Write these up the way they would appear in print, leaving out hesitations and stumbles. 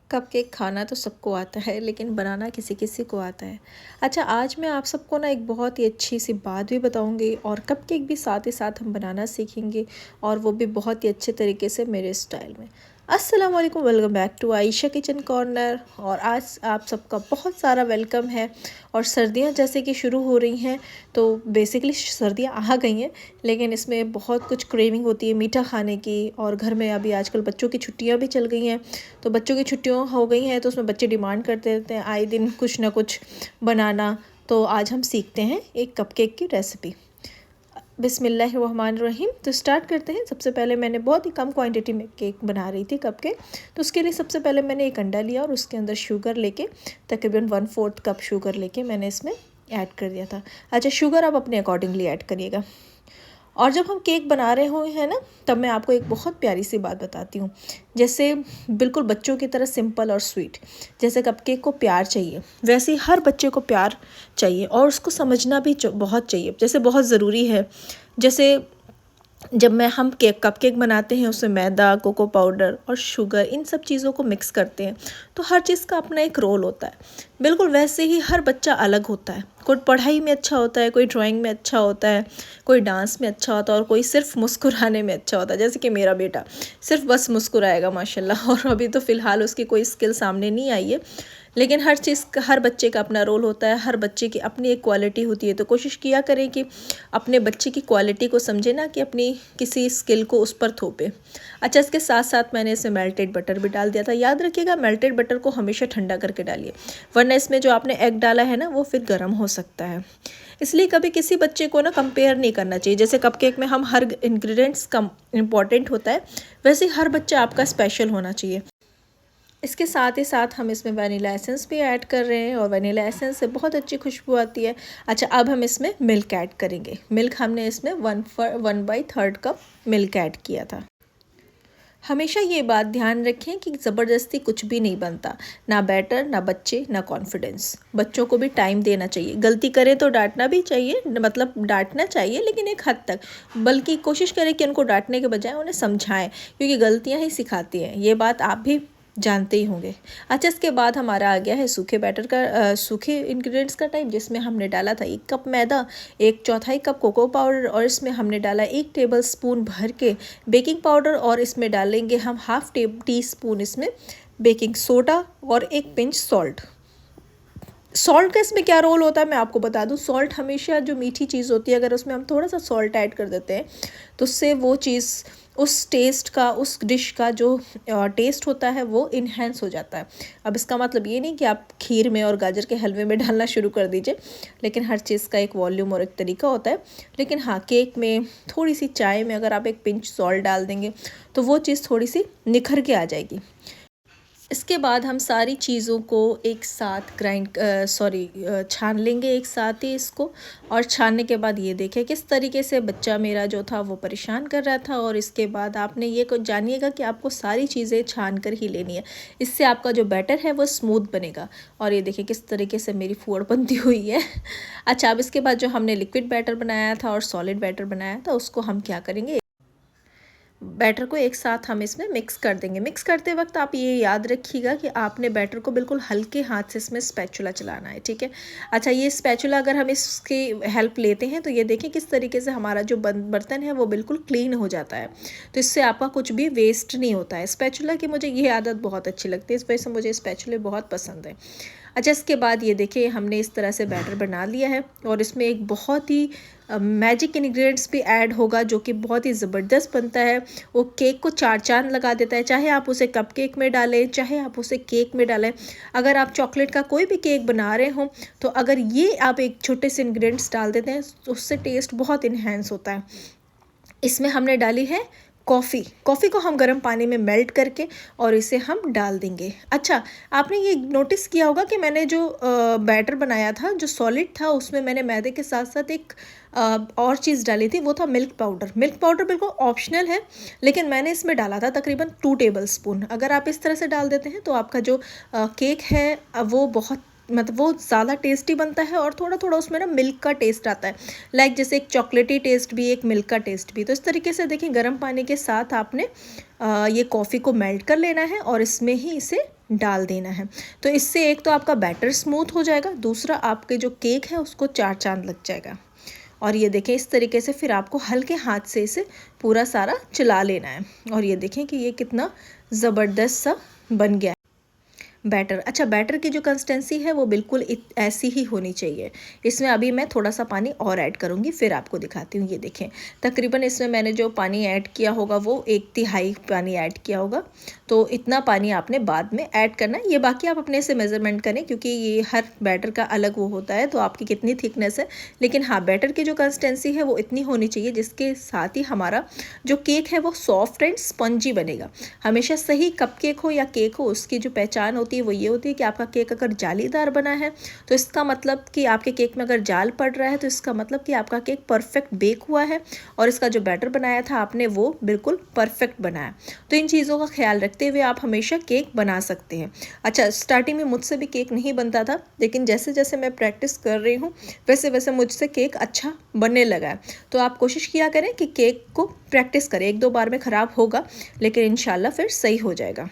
Cupcake खाना तो सबको आता है लेकिन बनाना किसी किसी को आता है। अच्छा, आज मैं आप सबको ना एक बहुत ही अच्छी सी बात भी बताऊंगी और कपकेक भी साथ ही साथ हम बनाना सीखेंगे और वो भी बहुत ही अच्छे तरीके से मेरे स्टाइल में। अस्सलाम वालेकुम, welcome back to Ayesha kitchen corner. और आज आप सबका बहुत सारा वेलकम है। और सर्दियां जैसे कि शुरू हो रही हैं तो बेसिकली सर्दियां आ गई हैं, लेकिन इसमें बहुत कुछ क्रेविंग होती है मीठा खाने की। और घर में अभी आजकल बच्चों की छुट्टियां भी चल गई हैं, तो बच्चों की छुट्टियां हो गई हैं तो उसमें बच्चे डिमांड करते रहते हैं आए दिन कुछ ना कुछ बनाना। तो आज हम सीखते हैं एक कपकेक की रेसिपी। बिस्मिल्लाहिर्रहमानिर्रहीम। तो स्टार्ट करते हैं। सबसे पहले मैंने बहुत ही कम क्वांटिटी में केक बना रही थी कपकेक, तो उसके लिए सबसे पहले मैंने एक अंडा लिया और उसके अंदर शुगर लेके तकरीबन 1/4 कप शुगर लेके मैंने इसमें ऐड कर दिया था। अच्छा, शुगर आप अपने अकॉर्डिंगली ऐड करिएगा। और जब हम केक बना रहे हुए हैं ना, तब मैं आपको एक बहुत प्यारी सी बात बताती हूँ। जैसे बिल्कुल बच्चों की तरह सिंपल और स्वीट, जैसे कपकेक को प्यार चाहिए वैसे ही हर बच्चे को प्यार चाहिए और उसको समझना भी बहुत चाहिए, जैसे बहुत ज़रूरी है। जैसे जब हम कपकेक बनाते हैं उसमें मैदा, कोको पाउडर और शुगर, इन सब चीज़ों को मिक्स करते हैं, तो हर चीज़ का अपना एक रोल होता है। बिल्कुल वैसे ही हर बच्चा अलग होता है। कोई पढ़ाई में अच्छा होता है, कोई ड्राइंग में अच्छा होता है, कोई डांस में अच्छा होता है और कोई सिर्फ मुस्कुराने में अच्छा होता है। जैसे कि मेरा बेटा सिर्फ बस मुस्कुराएगा माशाल्लाह, और अभी तो फ़िलहाल उसकी कोई स्किल सामने नहीं आई है। लेकिन हर चीज़ का, हर बच्चे का अपना रोल होता है, हर बच्चे की अपनी एक क्वालिटी होती है। तो कोशिश किया करें कि अपने बच्चे की क्वालिटी को समझे, ना कि अपनी किसी स्किल को उस पर थोपे। अच्छा, इसके साथ साथ मैंने इसमें मेल्टेड बटर भी डाल दिया था। याद रखिएगा, मेल्टेड बटर को हमेशा ठंडा करके डालिए, वरना इसमें जो आपने एग डाला है ना वो फिर गर्म हो सकता है। इसलिए कभी किसी बच्चे को ना कंपेयर नहीं करना चाहिए। जैसे कपकेक में हम हर इंग्रेडिएंट्स कम इम्पॉर्टेंट होता है, वैसे हर बच्चा आपका स्पेशल होना चाहिए। इसके साथ ही साथ हम इसमें वनीला एसेंस भी ऐड कर रहे हैं और वनीला एसेंस से बहुत अच्छी खुशबू आती है। अच्छा, अब हम इसमें मिल्क ऐड करेंगे। मिल्क हमने इसमें 1/3 कप मिल्क ऐड किया था। हमेशा ये बात ध्यान रखें कि ज़बरदस्ती कुछ भी नहीं बनता, ना बैटर, ना बच्चे, ना कॉन्फिडेंस। बच्चों को भी टाइम देना चाहिए। गलती करें तो डांटना भी चाहिए, मतलब डांटना चाहिए लेकिन एक हद तक, बल्कि कोशिश करें कि उनको डांटने के बजाय उन्हें समझाएं, क्योंकि गलतियां ही सिखाती हैं। ये बात आप भी जानते ही होंगे। अच्छा, इसके बाद हमारा आ गया है सूखे बैटर का, सूखे इंग्रेडिएंट्स का टाइम, जिसमें हमने डाला था 1 कप मैदा, 1/4 कप कोको पाउडर और इसमें हमने डाला 1 टेबल स्पून भर के बेकिंग पाउडर और इसमें डालेंगे हम हाफ टी स्पून इसमें बेकिंग सोडा और 1 पिंच सॉल्ट। सॉल्ट का इसमें क्या रोल होता है मैं आपको बता दूं। सॉल्ट हमेशा जो मीठी चीज़ होती है, अगर उसमें हम थोड़ा सा सॉल्ट ऐड कर देते हैं तो उससे वो चीज़, उस टेस्ट का, उस डिश का जो टेस्ट होता है वो इन्हेंस हो जाता है। अब इसका मतलब ये नहीं कि आप खीर में और गाजर के हलवे में डालना शुरू कर दीजिए, लेकिन हर चीज़ का एक वॉल्यूम और एक तरीका होता है। लेकिन हाँ, केक में थोड़ी सी चाय में अगर आप 1 पिंच सॉल्ट डाल देंगे तो वो चीज़ थोड़ी सी निखर के आ जाएगी। इसके बाद हम सारी चीज़ों को एक साथ छान लेंगे एक साथ ही इसको। और छानने के बाद ये देखें किस तरीके से बच्चा मेरा जो था वो परेशान कर रहा था। और इसके बाद आपने ये को जानिएगा कि आपको सारी चीज़ें छान कर ही लेनी है, इससे आपका जो बैटर है वो स्मूथ बनेगा। और ये देखें किस तरीके से मेरी फूड़ बनती हुई है। अच्छा, अब इसके बाद जो हमने लिक्विड बैटर बनाया था और सॉलिड बैटर बनाया था, उसको हम क्या करेंगे, बैटर को एक साथ हम इसमें मिक्स कर देंगे। मिक्स करते वक्त आप ये याद रखिएगा कि आपने बैटर को बिल्कुल हल्के हाथ से इसमें स्पैचुला चलाना है, ठीक है। अच्छा, ये स्पैचुला अगर हम इसकी हेल्प लेते हैं तो ये देखें किस तरीके से हमारा जो बर्तन है वो बिल्कुल क्लीन हो जाता है, तो इससे आपका कुछ भी वेस्ट नहीं होता है। स्पैचुला की मुझे ये आदत बहुत अच्छी लगती है, इस वजह से मुझे स्पैचुले बहुत पसंद है। अच्छा, इसके बाद ये देखिए हमने इस तरह से बैटर बना लिया है और इसमें एक बहुत ही मैजिक इंग्रेडिएंट्स भी ऐड होगा जो कि बहुत ही ज़बरदस्त बनता है। वो केक को चार चांद लगा देता है, चाहे आप उसे कपकेक में डालें, चाहे आप उसे केक में डालें। अगर आप चॉकलेट का कोई भी केक बना रहे हो तो अगर ये आप एक छोटे से इंग्रेडिएंट्स डाल देते हैं तो उससे टेस्ट बहुत इन्हेंस होता है। इसमें हमने डाली है कॉफ़ी। कॉफ़ी को हम गर्म पानी में मेल्ट करके और इसे हम डाल देंगे। अच्छा, आपने ये नोटिस किया होगा कि मैंने जो बैटर बनाया था जो सॉलिड था, उसमें मैंने मैदे के साथ साथ एक और चीज़ डाली थी, वो था मिल्क पाउडर। मिल्क पाउडर बिल्कुल ऑप्शनल है, लेकिन मैंने इसमें डाला था तकरीबन 2 टेबल स्पून। अगर आप इस तरह से डाल देते हैं तो आपका जो केक है वो बहुत, मतलब वो ज़्यादा टेस्टी बनता है और थोड़ा थोड़ा उसमें ना मिल्क का टेस्ट आता है, लाइक जैसे एक चॉकलेटी टेस्ट भी, एक मिल्क का टेस्ट भी। तो इस तरीके से देखिए गर्म पानी के साथ आपने ये कॉफ़ी को मेल्ट कर लेना है और इसमें ही इसे डाल देना है। तो इससे एक तो आपका बैटर स्मूथ हो जाएगा, दूसरा आपके जो केक है उसको चार चांद लग जाएगा। और ये देखें इस तरीके से फिर आपको हल्के हाथ से इसे पूरा सारा चला लेना है। और ये देखें कि ये कितना ज़बरदस्त सा बन गया है बैटर। अच्छा, बैटर की जो कंसिस्टेंसी है वो बिल्कुल ऐसी ही होनी चाहिए। इसमें अभी मैं थोड़ा सा पानी और ऐड करूँगी, फिर आपको दिखाती हूँ। ये देखें तकरीबन इसमें मैंने जो पानी ऐड किया होगा वो 1/3 पानी ऐड किया होगा। तो इतना पानी आपने बाद में ऐड करना है। ये बाकी आप अपने से मेज़रमेंट करें, क्योंकि ये हर बैटर का अलग वो होता है, तो आपकी कितनी थिकनेस है। लेकिन हाँ, बैटर की जो कंसिस्टेंसी है वो इतनी होनी चाहिए जिसके साथ ही हमारा जो केक है वो सॉफ्ट एंड स्पंजी बनेगा। हमेशा सही कपकेक हो या केक हो, उसकी जो पहचान होती है वो ये होती है कि आपका केक अगर जालीदार बना है तो इसका मतलब कि आपके केक में अगर जाल पड़ रहा है तो इसका मतलब कि आपका केक परफेक्ट बेक हुआ है और इसका जो बैटर बनाया था आपने वो बिल्कुल परफेक्ट बनाया। तो इन चीज़ों का ख्याल रखते हुए आप हमेशा केक बना सकते हैं। अच्छा, स्टार्टिंग में मुझसे भी केक नहीं बनता था, लेकिन जैसे जैसे मैं प्रैक्टिस कर रही हूँ वैसे वैसे मुझसे केक अच्छा बनने लगा है। तो आप कोशिश किया करें कि केक को प्रैक्टिस करें। 1-2 बार में ख़राब होगा लेकिन इंशाल्लाह फिर सही हो जाएगा।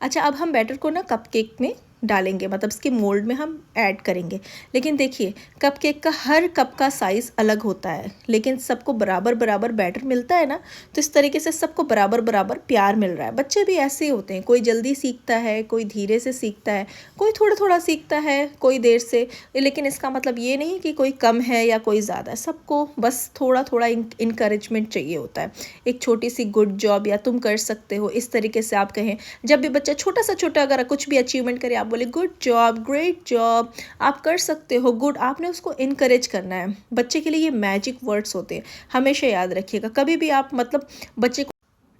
अच्छा, अब हम बैटर को ना कपकेक में डालेंगे, मतलब इसके मोल्ड में हम ऐड करेंगे। लेकिन देखिए कपकेक का हर कप का साइज़ अलग होता है, लेकिन सबको बराबर बराबर बैटर मिलता है ना, तो इस तरीके से सबको बराबर बराबर प्यार मिल रहा है। बच्चे भी ऐसे ही होते हैं, कोई जल्दी सीखता है, कोई धीरे से सीखता है, कोई थोड़ा थोड़ा सीखता है, कोई देर से। लेकिन इसका मतलब ये नहीं कि कोई कम है या कोई ज़्यादा, सबको बस थोड़ा थोड़ा इनकरेजमेंट चाहिए होता है। एक छोटी सी गुड जॉब या तुम कर सकते हो, इस तरीके से आप कहें। जब भी बच्चा छोटा सा छोटा अगर कुछ भी अचीवमेंट करे, आप बोले गुड जॉब, ग्रेट जॉब, आप कर सकते हो, गुड, आपने उसको इनकरेज करना है। बच्चे के लिए ये मैजिक वर्ड्स होते हैं, हमेशा याद रखिएगा। कभी भी आप मतलब बच्चे को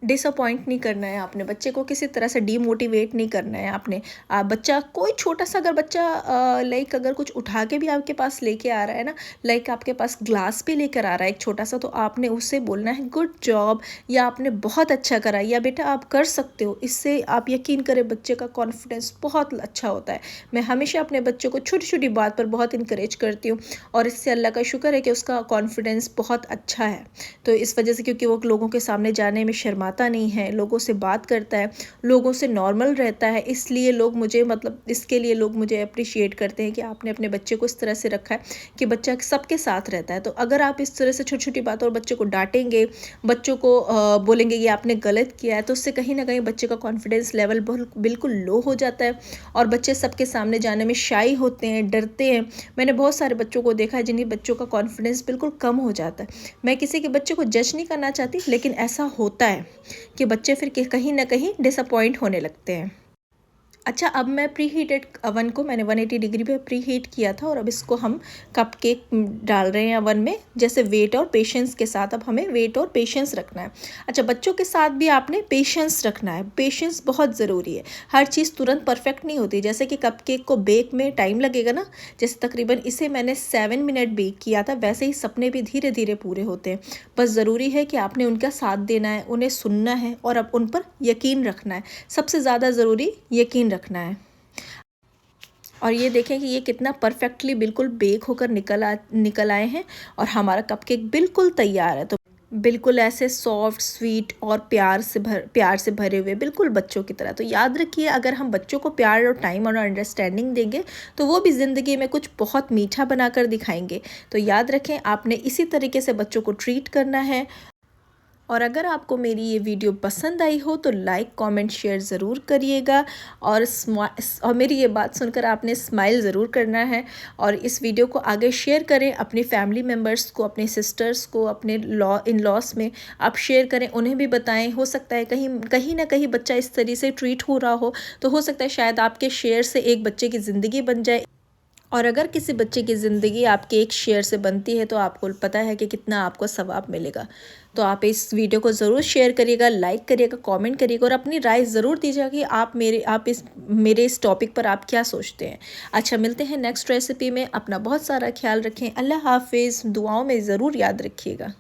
डिसअपॉइंट नहीं करना है, आपने बच्चे को किसी तरह से डीमोटिवेट नहीं करना है। आपने बच्चा कोई छोटा सा अगर बच्चा लाइक अगर कुछ उठा के भी आपके पास लेके आ रहा है ना, लाइक आपके पास ग्लास भी लेकर आ रहा है एक छोटा सा, तो आपने उससे बोलना है गुड जॉब, या आपने बहुत अच्छा करा, या बेटा आप कर सकते हो। इससे आप यकीन करें बच्चे का कॉन्फिडेंस बहुत अच्छा होता है। मैं हमेशा अपने बच्चों को छोटी छोटी बात पर बहुत इंकरेज करती हूँ और इससे अल्लाह का शुक्र है कि उसका कॉन्फिडेंस बहुत अच्छा है। तो इस वजह से, क्योंकि वो लोगों के सामने जाने में शर्माता नहीं है, लोगों से बात करता है, लोगों से नॉर्मल रहता है, इसलिए लोग मुझे मतलब इसके लिए लोग मुझे अप्रिशिएट करते हैं कि आपने अपने बच्चे को इस तरह से रखा है कि बच्चा सबके साथ रहता है। तो अगर आप इस तरह से छोटी छोटी बातों और बच्चे को डांटेंगे, बच्चों को बोलेंगे ये आपने गलत किया है, तो उससे कहीं ना कहीं बच्चे का कॉन्फिडेंस लेवल बिल्कुल लो हो जाता है और बच्चे सबके सामने जाने में शाई होते हैं, डरते हैं। मैंने बहुत सारे बच्चों को देखा है जिन्हें बच्चों का कॉन्फिडेंस बिल्कुल कम हो जाता है। मैं किसी के बच्चे को जज नहीं करना चाहती, लेकिन ऐसा होता है कि बच्चे फिर कहीं ना कहीं डिसअपॉइंट होने लगते हैं। अच्छा, अब मैं प्री हीटेड अवन को मैंने 180 डिग्री पे प्री हीट किया था और अब इसको हम कप केक डाल रहे हैं अवन में। जैसे वेट और पेशेंस के साथ, अब हमें वेट और पेशेंस रखना है। अच्छा, बच्चों के साथ भी आपने पेशेंस रखना है, पेशेंस बहुत ज़रूरी है। हर चीज़ तुरंत परफेक्ट नहीं होती। जैसे कि कप केक को बेक में टाइम लगेगा ना, जैसे तकरीबन इसे मैंने 7 मिनट बेक किया था, वैसे ही सपने भी धीरे धीरे पूरे होते हैं। बस ज़रूरी है कि आपने उनका साथ देना है, उन्हें सुनना है और अब उन पर यकीन रखना है। सबसे ज़्यादा ज़रूरी यकीन रखना है। और ये देखें कि ये कितना परफेक्टली बिल्कुल बेक होकर निकल आए हैं और हमारा कपकेक बिल्कुल तैयार है। तो बिल्कुल ऐसे सॉफ्ट, स्वीट और प्यार से भरे हुए, बिल्कुल बच्चों की तरह। तो याद रखिए, अगर हम बच्चों को प्यार और टाइम और अंडरस्टैंडिंग देंगे तो वो भी ज़िंदगी में कुछ बहुत मीठा बनाकर दिखाएंगे। तो याद रखें, आपने इसी तरीके से बच्चों को ट्रीट करना है। और अगर आपको मेरी ये वीडियो पसंद आई हो तो लाइक, कमेंट, शेयर ज़रूर करिएगा और मेरी ये बात सुनकर आपने स्माइल ज़रूर करना है। और इस वीडियो को आगे शेयर करें अपनी फैमिली मेम्बर्स को, अपने सिस्टर्स को, अपने इन लॉस में आप शेयर करें, उन्हें भी बताएं। हो सकता है कहीं ना कहीं बच्चा इस तरीके से ट्रीट हो रहा हो, तो हो सकता है शायद आपके शेयर से एक बच्चे की ज़िंदगी बन जाए। और अगर किसी बच्चे की ज़िंदगी आपके एक शेयर से बनती है तो आपको पता है कि कितना आपको सवाब मिलेगा। तो आप इस वीडियो को ज़रूर शेयर करिएगा, लाइक करिएगा, कमेंट करिएगा और अपनी राय ज़रूर दीजिएगा कि आप मेरे इस टॉपिक पर आप क्या सोचते हैं। अच्छा, मिलते हैं नेक्स्ट रेसिपी में। अपना बहुत सारा ख्याल रखें। अल्लाह हाफिज़। दुआओं में ज़रूर याद रखिएगा।